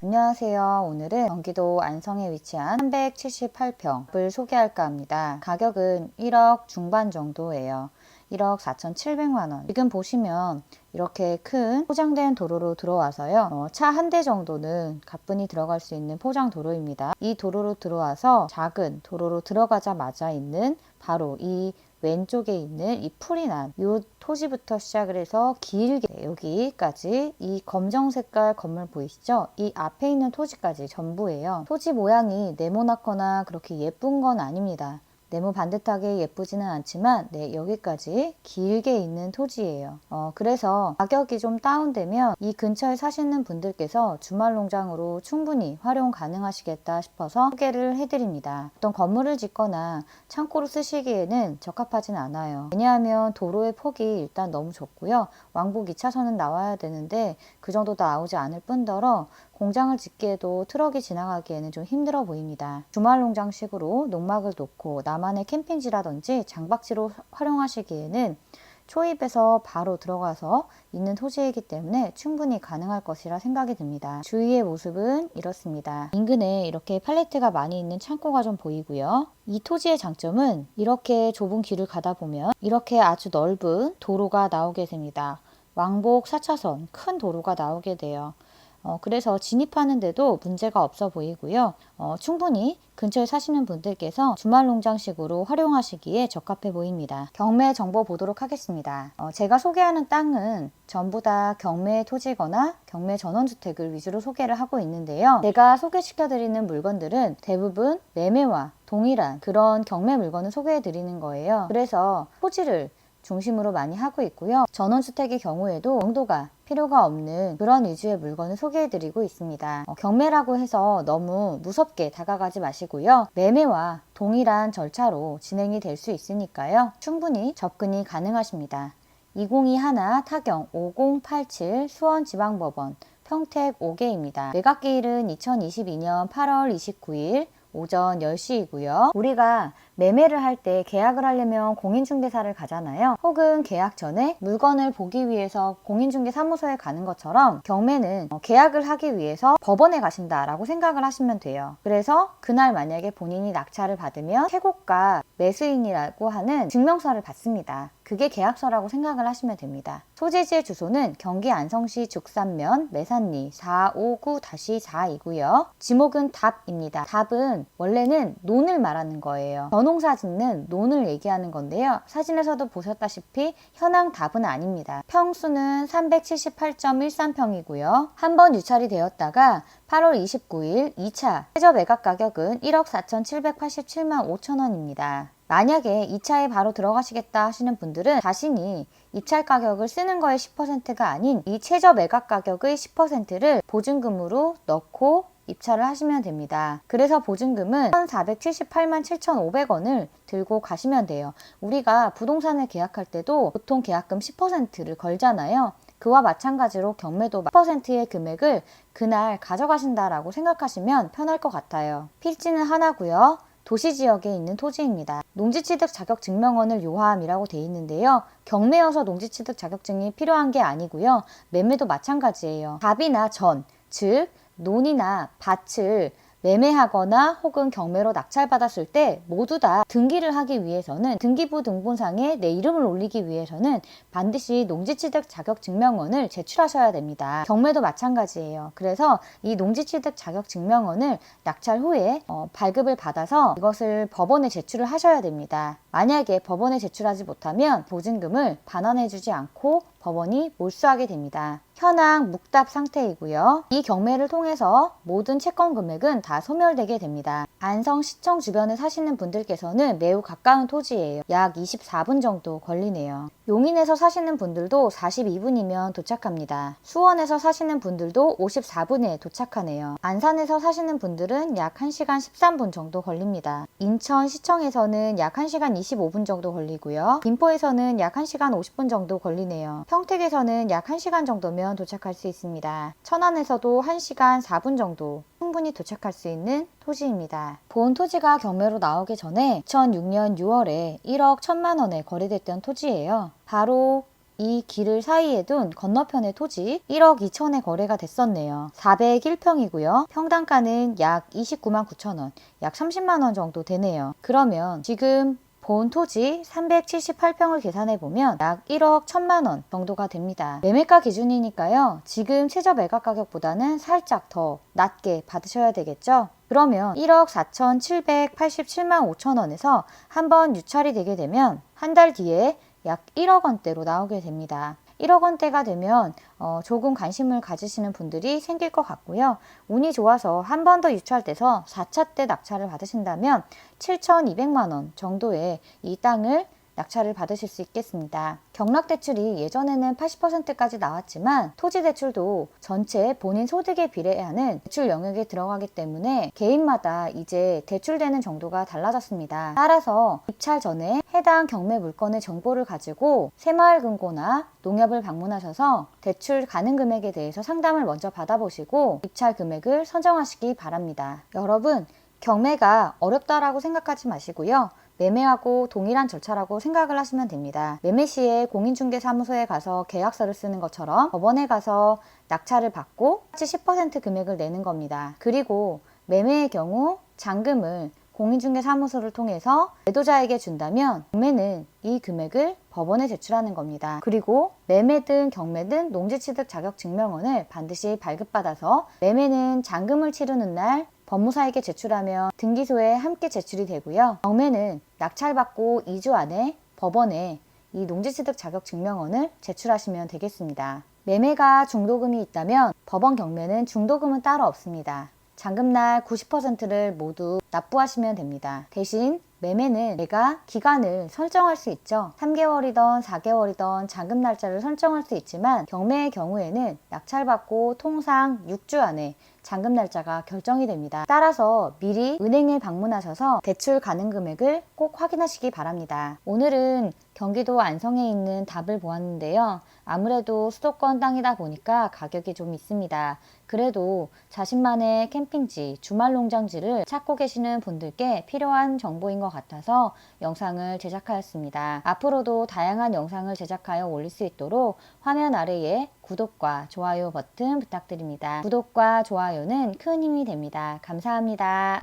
안녕하세요. 오늘은 경기도 안성에 위치한 378평을 소개할까 합니다. 가격은 1억 중반 정도예요. 1억 4,700만원. 지금 보시면 이렇게 큰 포장된 도로로 들어와서요. 차 한 대 정도는 가뿐히 들어갈 수 있는 포장 도로입니다. 이 도로로 들어와서 작은 도로로 들어가자마자 있는 바로 이 왼쪽에 있는 이 풀이 난 이 토지부터 시작을 해서 길게 여기까지 이 검정 색깔 건물 보이시죠? 이 앞에 있는 토지까지 전부예요. 토지 모양이 네모나거나 그렇게 예쁜 건 아닙니다. 네모 반듯하게 예쁘지는 않지만 여기까지 길게 있는 토지예요. 그래서 가격이 좀 다운되면 이 근처에 사시는 분들께서 주말 농장으로 충분히 활용 가능하시겠다 싶어서 소개를 해드립니다. 어떤 건물을 짓거나 창고로 쓰시기에는 적합하진 않아요. 왜냐하면 도로의 폭이 일단 너무 좁고요. 왕복 2차선은 나와야 되는데 그 정도도 나오지 않을 뿐더러 공장을 짓기에도 트럭이 지나가기에는 좀 힘들어 보입니다. 주말 농장식으로 농막을 놓고 나만의 캠핑지라든지 장박지로 활용하시기에는 초입에서 바로 들어가서 있는 토지이기 때문에 충분히 가능할 것이라 생각이 듭니다. 주위의 모습은 이렇습니다. 인근에 이렇게 팔레트가 많이 있는 창고가 좀 보이고요. 이 토지의 장점은 이렇게 좁은 길을 가다 보면 이렇게 아주 넓은 도로가 나오게 됩니다. 왕복 4차선 큰 도로가 나오게 돼요. 그래서 진입하는데도 문제가 없어 보이고요. 충분히 근처에 사시는 분들께서 주말 농장식으로 활용하시기에 적합해 보입니다. 경매 정보 보도록 하겠습니다. 제가 소개하는 땅은 전부 다 경매 토지거나 경매 전원주택을 위주로 소개를 하고 있는데요. 제가 소개시켜 드리는 물건들은 대부분 매매와 동일한 그런 경매 물건을 소개해 드리는 거예요. 그래서 토지를 중심으로 많이 하고 있고요. 전원주택의 경우에도 용도가 필요가 없는 그런 위주의 물건을 소개해드리고 있습니다. 경매라고 해서 너무 무섭게 다가가지 마시고요. 매매와 동일한 절차로 진행이 될 수 있으니까요. 충분히 접근이 가능하십니다. 2021 타경 5087 수원지방법원 평택 5개입니다. 매각기일은 2022년 8월 29일 오전 10시이고요. 우리가 매매를 할 때 계약을 하려면 공인중개사를 가잖아요. 혹은 계약 전에 물건을 보기 위해서 공인중개사무소에 가는 것처럼 경매는 계약을 하기 위해서 법원에 가신다라고 생각을 하시면 돼요. 그래서 그날 만약에 본인이 낙찰을 받으면 최고가 매수인이라고 하는 증명서를 받습니다. 그게 계약서라고 생각을 하시면 됩니다. 소재지의 주소는 경기 안성시 죽산면 매산리 459-4이고요. 지목은 답입니다. 답은 원래는 논을 말하는 거예요. 전농사 짓는 논을 얘기하는 건데요. 사진에서도 보셨다시피 현황 답은 아닙니다. 평수는 378.13평이고요. 한 번 유찰이 되었다가 8월 29일 2차 최저 매각 가격은 1억 4,787만 5천원입니다. 만약에 2차에 바로 들어가시겠다 하시는 분들은 자신이 입찰 가격을 쓰는 거의 10%가 아닌 이 최저 매각 가격의 10%를 보증금으로 넣고 입찰을 하시면 됩니다. 그래서 보증금은 1,478만 7,500원을 들고 가시면 돼요. 우리가 부동산을 계약할 때도 보통 계약금 10%를 걸잖아요. 그와 마찬가지로 경매도 10%의 금액을 그날 가져가신다라고 생각하시면 편할 것 같아요. 필지는 하나고요. 도시지역에 있는 토지입니다. 농지취득 자격증명원을 요함이라고 되어 있는데요. 경매여서 농지취득 자격증이 필요한 게 아니고요. 매매도 마찬가지예요. 갑이나 전, 즉 논이나 밭을 매매하거나 혹은 경매로 낙찰받았을 때 모두 다 등기를 하기 위해서는 등기부 등본상에 내 이름을 올리기 위해서는 반드시 농지취득 자격증명원을 제출하셔야 됩니다. 경매도 마찬가지예요. 그래서 이 농지취득 자격증명원을 낙찰 후에 발급을 받아서 이것을 법원에 제출을 하셔야 됩니다. 만약에 법원에 제출하지 못하면 보증금을 반환해주지 않고 법원이 몰수하게 됩니다. 현황 묵답 상태이고요. 이 경매를 통해서 모든 채권 금액은 다 소멸되게 됩니다. 안성시청 주변에 사시는 분들께서는 매우 가까운 토지예요. 약 24분 정도 걸리네요. 용인에서 사시는 분들도 42분이면 도착합니다. 수원에서 사시는 분들도 54분에 도착하네요. 안산에서 사시는 분들은 약 1시간 13분 정도 걸립니다. 인천시청에서는 약 1시간 25분 정도 걸리고요. 김포에서는 약 1시간 50분 정도 걸리네요. 평택에서는 약 1시간 정도면 도착할 수 있습니다. 천안에서도 1시간 4분 정도 충분히 도착할 수 있는 토지입니다. 본 토지가 경매로 나오기 전에 2006년 6월에 1억 1,000만 원에 거래됐던 토지예요. 바로 이 길을 사이에 둔 건너편의 토지 1억 2천에 거래가 됐었네요. 401평이고요. 평당가는 약 29만 9천 원, 약 30만 원 정도 되네요. 그러면 지금 본 토지 378평을 계산해보면 약 1억 1천만 원 정도가 됩니다. 매매가 기준이니까요. 지금 최저 매각 가격보다는 살짝 더 낮게 받으셔야 되겠죠? 그러면 1억 4,787만 5천 원에서 한번 유찰이 되게 되면 한 달 뒤에 약 1억 원대로 나오게 됩니다. 1억 원대가 되면 조금 관심을 가지시는 분들이 생길 것 같고요. 운이 좋아서 한 번 더 유찰돼서 4차 때 낙찰을 받으신다면 7,200만 원 정도의 이 땅을 낙찰을 받으실 수 있겠습니다. 경락대출이 예전에는 80%까지 나왔지만 토지대출도 전체 본인 소득에 비례하는 대출 영역에 들어가기 때문에 개인마다 이제 대출되는 정도가 달라졌습니다. 따라서 입찰 전에 해당 경매 물건의 정보를 가지고 새마을금고나 농협을 방문하셔서 대출 가능 금액에 대해서 상담을 먼저 받아보시고 입찰 금액을 선정하시기 바랍니다. 여러분, 경매가 어렵다라고 생각하지 마시고요. 매매하고 동일한 절차라고 생각을 하시면 됩니다. 매매 시에 공인중개사무소에 가서 계약서를 쓰는 것처럼 법원에 가서 낙찰을 받고 같이 10% 금액을 내는 겁니다. 그리고 매매의 경우 잔금을 공인중개사무소를 통해서 매도자에게 준다면 경매는 이 금액을 법원에 제출하는 겁니다. 그리고 매매든 경매든 농지취득 자격증명원을 반드시 발급받아서 매매는 잔금을 치르는 날 법무사에게 제출하면 등기소에 함께 제출이 되고요. 경매는 낙찰받고 2주 안에 법원에 이 농지취득 자격증명원을 제출하시면 되겠습니다. 매매가 중도금이 있다면 법원 경매는 중도금은 따로 없습니다. 잔금날 90%를 모두 납부하시면 됩니다. 대신 매매는 내가 기간을 설정할 수 있죠. 3개월이던 4개월이던 잔금 날짜를 설정할 수 있지만 경매의 경우에는 낙찰받고 통상 6주 안에 잔금 날짜가 결정이 됩니다. 따라서 미리 은행에 방문하셔서 대출 가능 금액을 꼭 확인하시기 바랍니다. 오늘은 경기도 안성에 있는 답을 보았는데요. 아무래도 수도권 땅이다 보니까 가격이 좀 있습니다. 그래도 자신만의 캠핑지, 주말 농장지를 찾고 계시는 분들께 필요한 정보인 것 같아서 영상을 제작하였습니다. 앞으로도 다양한 영상을 제작하여 올릴 수 있도록 화면 아래에 구독과 좋아요 버튼 부탁드립니다. 구독과 좋아요는 큰 힘이 됩니다. 감사합니다.